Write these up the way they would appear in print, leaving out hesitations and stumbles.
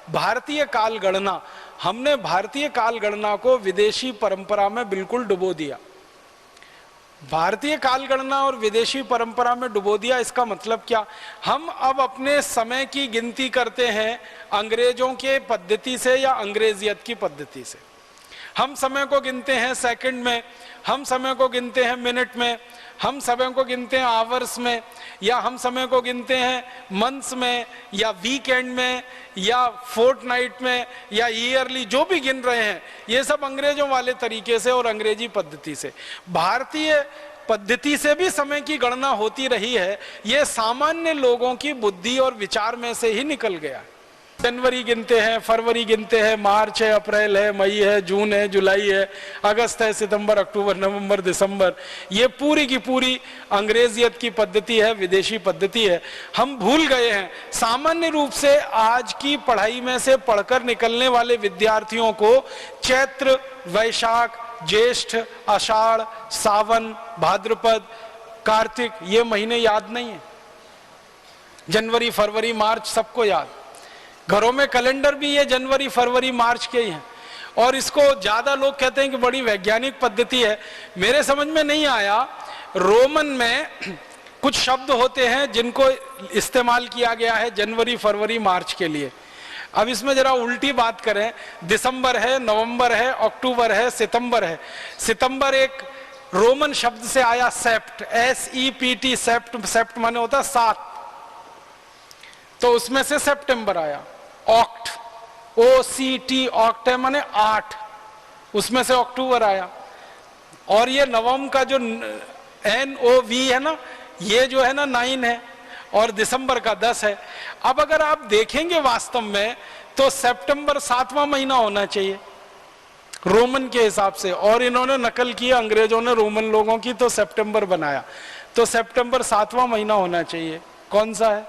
भारतीय काल गणना, हमने भारतीय काल गणना को विदेशी परंपरा में बिल्कुल डुबो दिया। भारतीय काल गणना और विदेशी परंपरा में डुबो दिया, इसका मतलब क्या? हम अब अपने समय की गिनती करते हैं अंग्रेजों के पद्धति से या अंग्रेजियत की पद्धति से। हम समय को गिनते हैं सेकंड में, हम समय को गिनते हैं मिनट में, हम समय को गिनते हैं आवर्स में, या हम समय को गिनते हैं मंथ्स में, या वीकेंड में, या फोर्टनाइट में, या ईयरली, जो भी गिन रहे हैं ये सब अंग्रेजों वाले तरीके से और अंग्रेजी पद्धति से। भारतीय पद्धति से भी समय की गणना होती रही है, ये सामान्य लोगों की बुद्धि और विचार में से ही निकल गया। जनवरी गिनते हैं, फरवरी गिनते हैं, मार्च है, अप्रैल है, मई है, जून है, जुलाई है, अगस्त है, सितंबर, अक्टूबर, नवंबर, दिसंबर, ये पूरी की पूरी अंग्रेजियत की पद्धति है, विदेशी पद्धति है। हम भूल गए हैं। सामान्य रूप से आज की पढ़ाई में से पढ़कर निकलने वाले विद्यार्थियों को चैत्र, वैशाख, ज्येष्ठ, आषाढ़, सावन, भाद्रपद, कार्तिक, ये महीने याद नहीं है। जनवरी, फरवरी, मार्च सबको याद। घरों में कैलेंडर भी ये जनवरी, फरवरी, मार्च के ही हैं। और इसको ज्यादा लोग कहते हैं कि बड़ी वैज्ञानिक पद्धति है। मेरे समझ में नहीं आया, रोमन में कुछ शब्द होते हैं जिनको इस्तेमाल किया गया है जनवरी, फरवरी, मार्च के लिए। अब इसमें जरा उल्टी बात करें, दिसंबर है, नवंबर है, अक्टूबर है, सितंबर है। सितंबर एक रोमन शब्द से आया, सेप्ट, SEPT, सेप्ट, सेप्ट माने होता है 7, तो उसमें से सितंबर आया। ऑक्ट, OCT, ऑक्ट है माने 8, उसमें से अक्टूबर आया। और ये नवंबर का जो NOV है ना, ये जो है ना 9 है, और दिसंबर का 10 है। अब अगर आप देखेंगे वास्तव में तो सितंबर 7वां महीना होना चाहिए रोमन के हिसाब से, और इन्होंने नकल की, अंग्रेजों ने रोमन लोगों की, तो सितंबर बनाया। तो सितंबर 7वां महीना होना चाहिए। कौन सा है?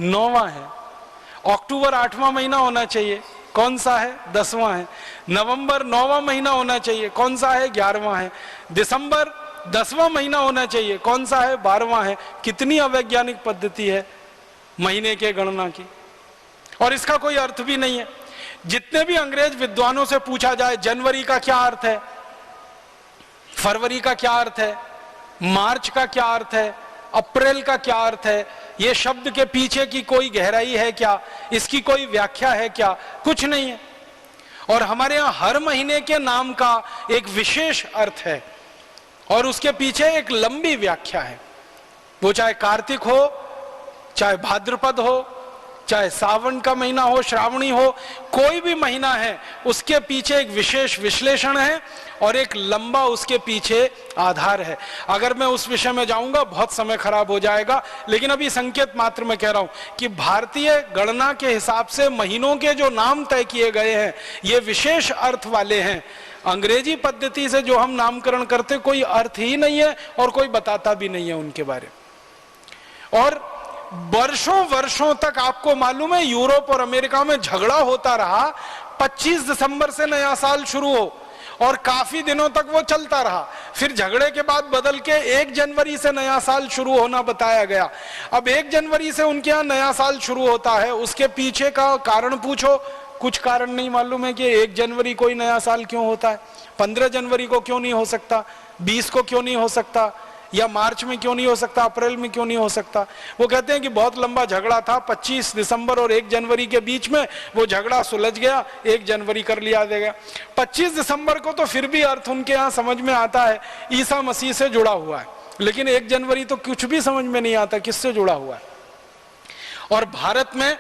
9वां है। अक्टूबर 8वां महीना होना चाहिए। कौन सा है? 10वां है। नवंबर 9वां महीना होना चाहिए। कौन सा है? 11वां है। दिसंबर 10वां महीना होना चाहिए। कौन सा है? 12वां है। कितनी अवैज्ञानिक पद्धति है महीने के गणना की, और इसका कोई अर्थ भी नहीं है। जितने भी अंग्रेज विद्वानों से पूछा जाए, जनवरी का क्या अर्थ है, फरवरी का क्या अर्थ है, मार्च का क्या अर्थ है, अप्रैल का क्या अर्थ है, ये शब्द के पीछे की कोई गहराई है क्या, इसकी कोई व्याख्या है क्या? कुछ नहीं है। और हमारे यहाँ हर महीने के नाम का एक विशेष अर्थ है और उसके पीछे एक लंबी व्याख्या है। वो चाहे कार्तिक हो, चाहे भाद्रपद हो, चाहे सावन का महीना हो, श्रावणी हो, कोई भी महीना है, उसके पीछे एक विशेष विश्लेषण है और एक लंबा उसके पीछे आधार है। अगर मैं उस विषय में जाऊंगा बहुत समय खराब हो जाएगा, लेकिन अभी संकेत मात्र में कह रहा हूं कि भारतीय गणना के हिसाब से महीनों के जो नाम तय किए गए हैं ये विशेष अर्थ वाले हैं। अंग्रेजी पद्धति से जो हम नामकरण करते कोई अर्थ ही नहीं है और कोई बताता भी नहीं है उनके बारे में। और वर्षों वर्षों तक आपको मालूम है यूरोप और अमेरिका में झगड़ा होता रहा। 25 दिसंबर से नया साल शुरू हो और काफी दिनों तक वो चलता रहा। फिर झगड़े के बाद बदल के 1 जनवरी से नया साल शुरू होना बताया गया। अब 1 जनवरी से उनके यहाँ नया साल शुरू होता है, उसके पीछे का कारण पूछो, कुछ कारण नहीं मालूम है कि 1 जनवरी कोई नया साल क्यों होता है, 15 जनवरी को क्यों नहीं हो सकता, 20 को क्यों नहीं हो सकता, या मार्च में क्यों नहीं हो सकता, अप्रैल में क्यों नहीं हो सकता। वो कहते हैं कि बहुत लंबा झगड़ा था 25 दिसंबर और 1 जनवरी के बीच में, वो झगड़ा सुलझ गया, 1 जनवरी कर लिया गया। 25 दिसंबर को तो फिर भी अर्थ उनके यहाँ समझ में आता है, ईसा मसीह से जुड़ा हुआ है, लेकिन 1 जनवरी तो कुछ भी समझ में नहीं आता किससे जुड़ा हुआ है। और भारत में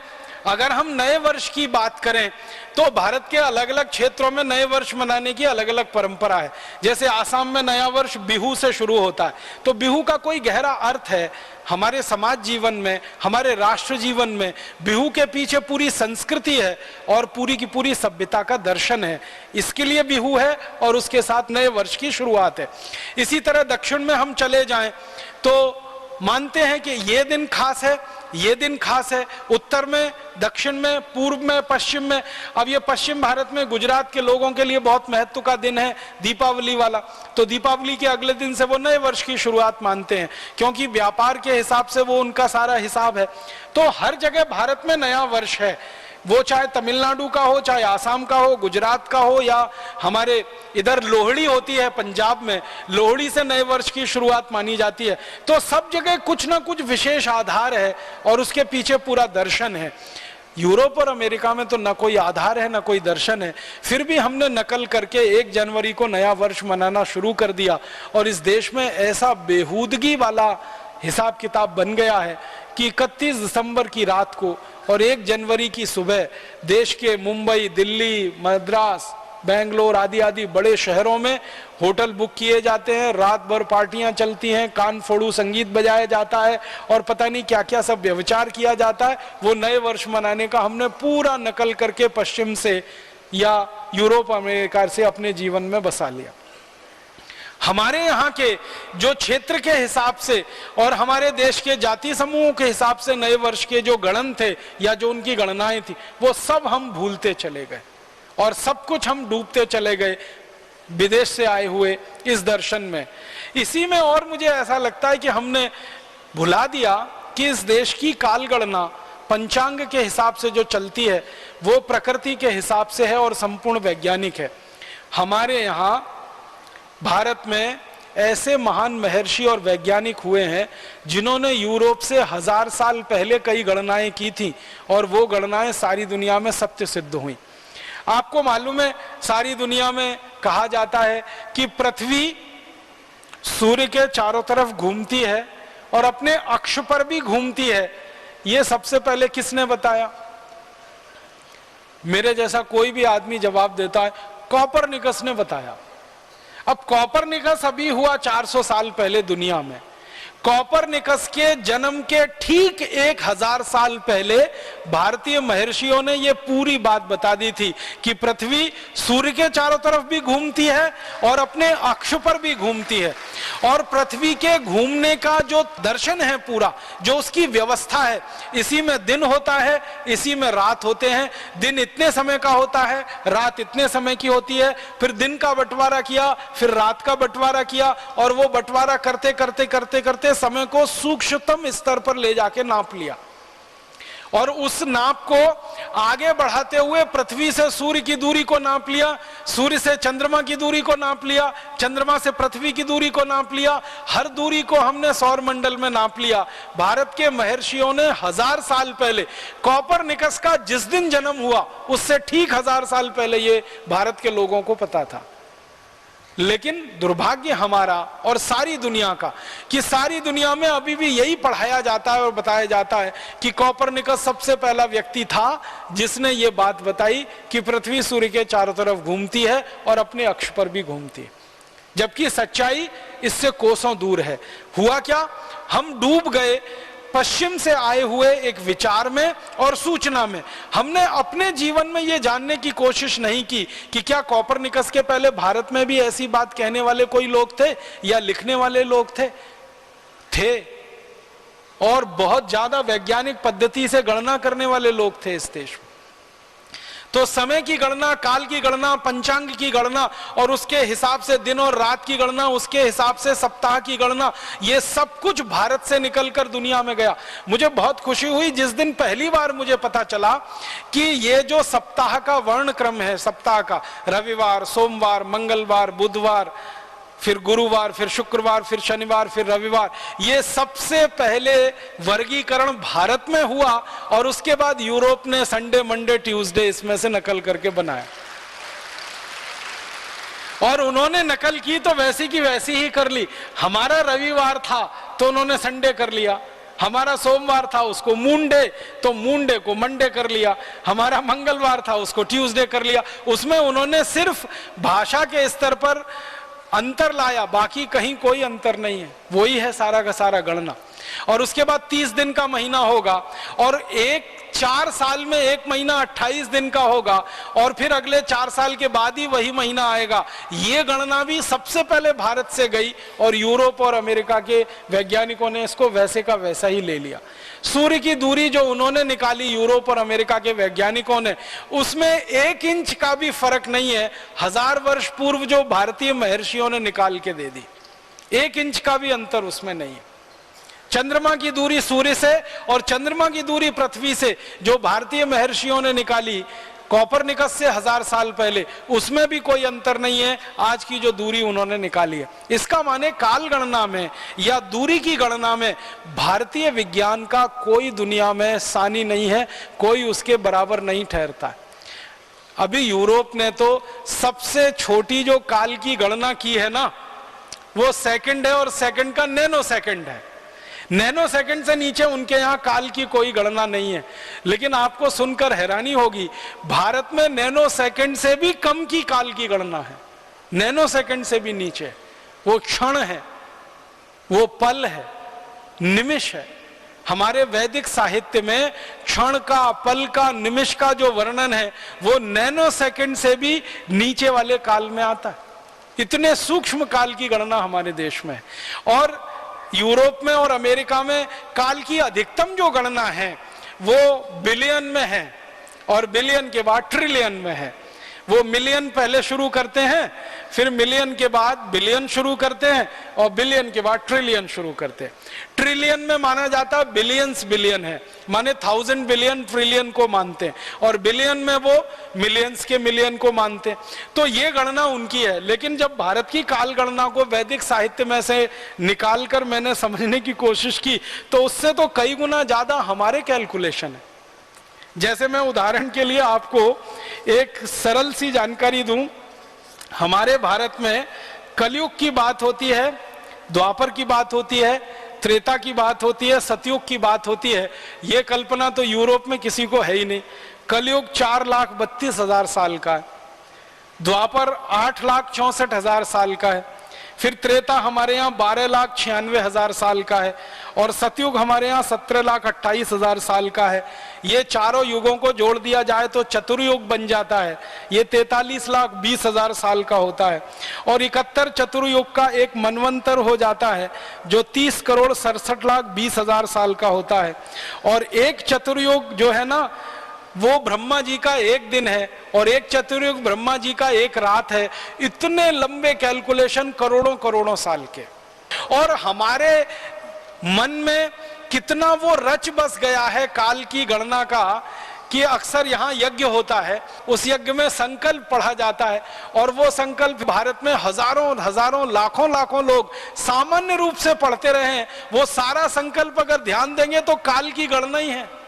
अगर हम नए वर्ष की बात करें तो भारत के अलग अलग क्षेत्रों में नए वर्ष मनाने की अलग अलग परंपरा है। जैसे आसाम में नया वर्ष बिहू से शुरू होता है, तो बिहू का कोई गहरा अर्थ है हमारे समाज जीवन में, हमारे राष्ट्र जीवन में। बिहू के पीछे पूरी संस्कृति है और पूरी की पूरी सभ्यता का दर्शन है, इसके लिए बिहू है और उसके साथ नए वर्ष की शुरुआत है। इसी तरह दक्षिण में हम चले जाएं तो मानते हैं कि ये दिन खास है, ये दिन खास है, उत्तर में, दक्षिण में, पूर्व में, पश्चिम में। अब ये पश्चिम भारत में गुजरात के लोगों के लिए बहुत महत्व का दिन है, दीपावली वाला। तो दीपावली के अगले दिन से वो नए वर्ष की शुरुआत मानते हैं, क्योंकि व्यापार के हिसाब से वो उनका सारा हिसाब है। तो हर जगह भारत में नया वर्ष है, वो चाहे तमिलनाडु का हो, चाहे आसाम का हो, गुजरात का हो, या हमारे इधर लोहड़ी होती है पंजाब में, लोहड़ी से नए वर्ष की शुरुआत मानी जाती है। तो सब जगह कुछ ना कुछ विशेष आधार है और उसके पीछे पूरा दर्शन है। यूरोप और अमेरिका में तो न कोई आधार है, न कोई दर्शन है, फिर भी हमने नकल करके 1 जनवरी को नया वर्ष मनाना शुरू कर दिया। और इस देश में ऐसा बेहूदगी वाला हिसाब किताब बन गया है कि 31 दिसंबर की रात को और 1 जनवरी की सुबह देश के मुंबई, दिल्ली, मद्रास, बेंगलोर आदि आदि बड़े शहरों में होटल बुक किए जाते हैं, रात भर पार्टियां चलती हैं, कान फोड़ू संगीत बजाया जाता है और पता नहीं क्या क्या सब व्यभिचार किया जाता है। वो नए वर्ष मनाने का हमने पूरा नकल करके पश्चिम से या यूरोप अमेरिका से अपने जीवन में बसा लिया। हमारे यहाँ के जो क्षेत्र के हिसाब से और हमारे देश के जाति समूहों के हिसाब से नए वर्ष के जो गणन थे या जो उनकी गणनाएं थी, वो सब हम भूलते चले गए और सब कुछ हम डूबते चले गए विदेश से आए हुए इस दर्शन में। इसी में और मुझे ऐसा लगता है कि हमने भुला दिया कि इस देश की काल गणना पंचांग के हिसाब से जो चलती है वो प्रकृति के हिसाब से है और संपूर्ण वैज्ञानिक है। हमारे यहाँ भारत में ऐसे महान महर्षि और वैज्ञानिक हुए हैं जिन्होंने यूरोप से 1000 साल पहले कई गणनाएं की थी और वो गणनाएं सारी दुनिया में सत्य सिद्ध हुई। आपको मालूम है, सारी दुनिया में कहा जाता है कि पृथ्वी सूर्य के चारों तरफ घूमती है और अपने अक्ष पर भी घूमती है। ये सबसे पहले किसने बताया? मेरे जैसा कोई भी आदमी जवाब देता है, कोपरनिकस ने बताया। अब कोपरनिकस अभी हुआ 400 साल पहले दुनिया में। कोपरनिकस के जन्म के ठीक 1000 साल पहले भारतीय महर्षियों ने यह पूरी बात बता दी थी कि पृथ्वी सूर्य के चारों तरफ भी घूमती है और अपने अक्ष पर भी घूमती है। और पृथ्वी के घूमने का जो दर्शन है पूरा, जो उसकी व्यवस्था है, इसी में दिन होता है, इसी में रात होते हैं। दिन इतने समय का होता है, रात इतने समय की होती है, फिर दिन का बंटवारा किया, फिर रात का बंटवारा किया और वो बंटवारा करते करते करते करते समय को सूक्ष्मतम स्तर पर ले जाके नाप लिया और उस नाप को आगे बढ़ाते हुए पृथ्वी से सूर्य की दूरी को नाप लिया, सूर्य से चंद्रमा की दूरी को नाप लिया, चंद्रमा से पृथ्वी की दूरी को नाप लिया, हर दूरी को हमने सौर मंडल में नाप लिया। भारत के महर्षियों ने 1000 साल पहले, कोपरनिकस का जिस दिन जन्म हुआ उससे ठीक 1000 साल पहले ये भारत के लोगों को पता था। लेकिन दुर्भाग्य हमारा और सारी दुनिया का कि सारी दुनिया में अभी भी यही पढ़ाया जाता है और बताया जाता है कि कोपरनिकस सबसे पहला व्यक्ति था जिसने ये बात बताई कि पृथ्वी सूर्य के चारों तरफ घूमती है और अपने अक्ष पर भी घूमती है, जबकि सच्चाई इससे कोसों दूर है। हुआ क्या, हम डूब गए पश्चिम से आए हुए एक विचार में और सूचना में। हमने अपने जीवन में यह जानने की कोशिश नहीं की कि क्या कोपरनिकस के पहले भारत में भी ऐसी बात कहने वाले कोई लोग थे या लिखने वाले लोग थे और बहुत ज्यादा वैज्ञानिक पद्धति से गणना करने वाले लोग थे इस देश में। तो समय की गणना, काल की गणना, पंचांग की गणना और उसके हिसाब से दिन और रात की गणना, उसके हिसाब से सप्ताह की गणना, ये सब कुछ भारत से निकलकर दुनिया में गया। मुझे बहुत खुशी हुई जिस दिन पहली बार मुझे पता चला कि ये जो सप्ताह का वर्ण क्रम है, सप्ताह का रविवार, सोमवार, मंगलवार, बुधवार, फिर गुरुवार, फिर शुक्रवार, फिर शनिवार, फिर रविवार, ये सबसे पहले वर्गीकरण भारत में हुआ और उसके बाद यूरोप ने संडे, मंडे, ट्यूसडे इसमें से नकल करके बनाया। और उन्होंने नकल की तो वैसी की वैसी ही कर ली। हमारा रविवार था तो उन्होंने संडे कर लिया, हमारा सोमवार था उसको मूनडे तो मूनडे को मंडे कर लिया, हमारा मंगलवार था उसको ट्यूसडे कर लिया। उसमें उन्होंने सिर्फ भाषा के स्तर पर अंतर लाया, बाकी कहीं कोई अंतर नहीं है, वही है सारा का सारा गणना। और उसके बाद 30 दिन का महीना होगा, और 4 साल में 1 महीना 28 दिन का होगा, और फिर अगले 4 साल के बाद ही वही महीना आएगा। ये गणना भी सबसे पहले भारत से गई और यूरोप और अमेरिका के वैज्ञानिकों ने इसको वैसे का वैसा ही ले लिया। सूर्य की दूरी जो उन्होंने निकाली यूरोप और अमेरिका के वैज्ञानिकों ने, उसमें 1 इंच का भी फर्क नहीं है 1000 वर्ष पूर्व जो भारतीय महर्षियों ने निकाल के दे दी। 1 इंच का भी अंतर उसमें नहीं है। चंद्रमा की दूरी सूर्य से और चंद्रमा की दूरी पृथ्वी से जो भारतीय महर्षियों ने निकाली कॉपरनिकस से 1000 साल पहले, उसमें भी कोई अंतर नहीं है आज की जो दूरी उन्होंने निकाली है। इसका माने काल गणना में या दूरी की गणना में भारतीय विज्ञान का कोई दुनिया में सानी नहीं है, कोई उसके बराबर नहीं ठहरता। अभी यूरोप ने तो सबसे छोटी जो काल की गणना की है ना, वो सेकंड है, और सेकंड का नैनो सेकंड है। नैनो सेकंड से नीचे उनके यहाँ काल की कोई गणना नहीं है। लेकिन आपको सुनकर हैरानी होगी, भारत में नैनो सेकंड से भी कम की काल की गणना है। नैनो सेकंड से भी नीचे वो क्षण है, वो पल है, निमिष है। हमारे वैदिक साहित्य में क्षण का, पल का, निमिष का जो वर्णन है वो नैनो सेकंड से भी नीचे वाले काल में आता है। इतने सूक्ष्म काल की गणना हमारे देश में है। और यूरोप में और अमेरिका में काल की अधिकतम जो गणना है वो बिलियन में है, और बिलियन के बाद ट्रिलियन में है। वो मिलियन पहले शुरू करते हैं, फिर मिलियन के बाद बिलियन शुरू करते हैं, और बिलियन के बाद ट्रिलियन शुरू करते हैं। ट्रिलियन में माना जाता है बिलियंस बिलियन है, माने 1000 बिलियन ट्रिलियन को मानते हैं, और बिलियन में वो मिलियंस के मिलियन को मानते हैं। तो ये गणना उनकी है। लेकिन जब भारत की काल गणना को वैदिक साहित्य में से निकाल कर मैंने समझने की कोशिश की, तो उससे तो कई गुना ज्यादा हमारे कैलकुलेशन है। जैसे मैं उदाहरण के लिए आपको एक सरल सी जानकारी दूं, हमारे भारत में कलयुग की बात होती है, द्वापर की बात होती है, त्रेता की बात होती है, सतयुग की बात होती है। ये कल्पना तो यूरोप में किसी को है ही नहीं। कलयुग 4,32,000 साल का है, द्वापर 8,64,000 साल का है, फिर त्रेता हमारे यहाँ 12,96,000 साल का है, और सतयुग हमारे यहाँ 17,28,000 साल का है। ये चारों युगों को जोड़ दिया जाए तो चतुर्युग बन जाता है, ये 43,20,000 साल का होता है। और 71 चतुर्युग का एक मनवंतर हो जाता है जो 30,67,20,000 साल का होता है। और एक चतुर्युग जो है ना, वो ब्रह्मा जी का एक दिन है, और एक चतुर्युग ब्रह्मा जी का एक रात है। इतने लंबे कैलकुलेशन करोड़ों करोड़ों साल के। और हमारे मन में कितना वो रच बस गया है काल की गणना का कि अक्सर यहाँ यज्ञ होता है, उस यज्ञ में संकल्प पढ़ा जाता है, और वो संकल्प भारत में हजारों हजारों लाखों लाखों लोग सामान्य रूप से पढ़ते रहे हैं। वो सारा संकल्प अगर ध्यान देंगे तो काल की गणना ही है।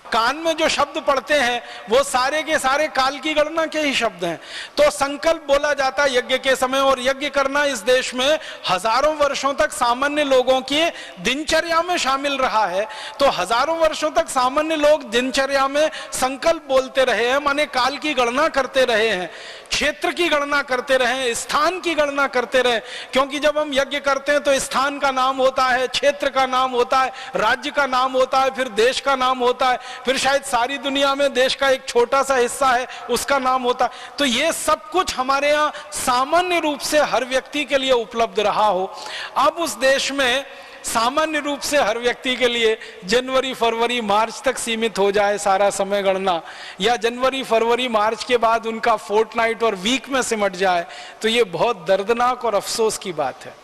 कान में जो शब्द पढ़ते हैं वो सारे के सारे काल की गणना के ही शब्द हैं। तो संकल्प बोला जाता है यज्ञ के समय, और यज्ञ करना इस देश में हजारों वर्षों तक सामान्य लोगों की दिनचर्या में शामिल रहा है। तो हजारों वर्षों तक सामान्य लोग दिनचर्या में संकल्प बोलते रहे हैं, माने काल की गणना करते रहे हैं, क्षेत्र की गणना करते रहे, स्थान की गणना करते रहे। क्योंकि जब हम यज्ञ करते हैं तो स्थान का नाम होता है, क्षेत्र का नाम होता है, राज्य का नाम होता है, फिर देश का नाम होता है, फिर शायद सारी दुनिया में देश का एक छोटा सा हिस्सा है उसका नाम होता है। तो ये सब कुछ हमारे यहाँ सामान्य रूप से हर व्यक्ति के लिए उपलब्ध रहा हो। अब उस देश में सामान्य रूप से हर व्यक्ति के लिए जनवरी फरवरी मार्च तक सीमित हो जाए सारा समय गणना, या जनवरी फरवरी मार्च के बाद उनका फोर्टनाइट और वीक में सिमट जाए, तो ये बहुत दर्दनाक और अफसोस की बात है।